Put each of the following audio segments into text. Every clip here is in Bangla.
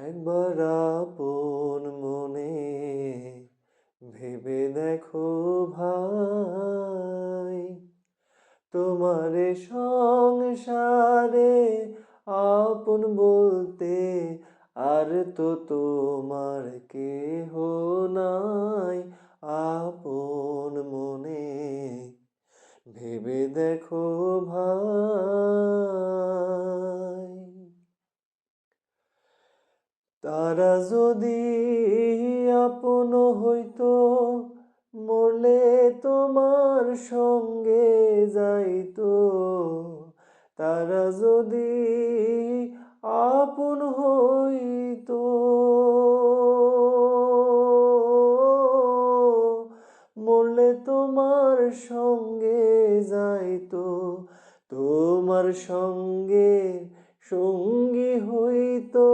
একবার আপন মনে ভেবে দেখো ভাই, তোমারে সংসারে আপন বলতে আর তো তোমার কেহ নাই। আপন মনে ভেবে দেখো ভাই, তারা যদি আপন হইতো, মরলে তোমার সঙ্গে যাইতো। তারা যদি আপন হইতো, মরলে তোমার সঙ্গে যাইতো। তোমার সঙ্গে সঙ্গী হইতো,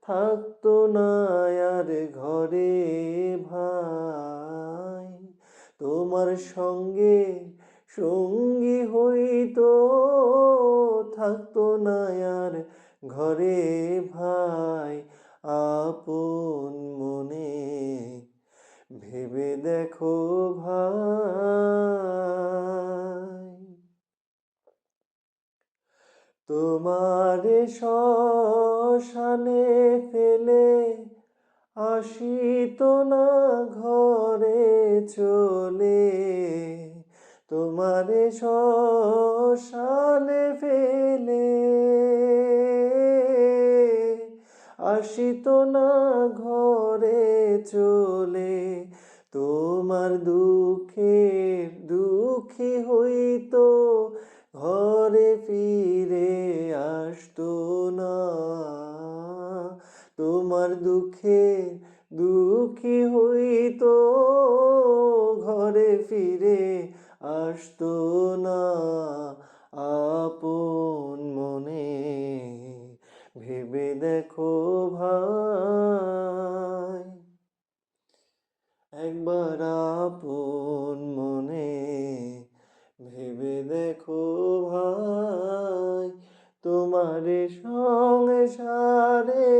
থাকতো না আর ঘরে ভাই। তোমার সঙ্গে সঙ্গী হইতো, থাকতো না আর ঘরে ভাই। আপন মনে ভেবে দেখো ভাই, তোমারে শ্মশানে ফেলে আসিত না ঘরে চলে। তোমারে শ্মশানে ফেলে আসিত না ঘরে চলে। তোমার দুঃখের দুঃখী হইতো, ঘরে ফিরে আসতো না। তোমার দুঃখের দুঃখী হইতো, ঘরে ফিরে আসতো না। আপন মনে ভেবে দেখো ভাই, একবার আপন মনে ভেবে দেখো ভাই। তোমারে সংসারে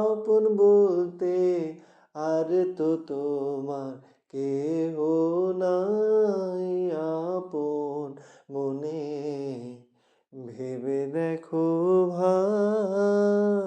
আপন বলতে আর তো তোমার কেহ নাই। আপন মনে ভেবে দেখো ভাই।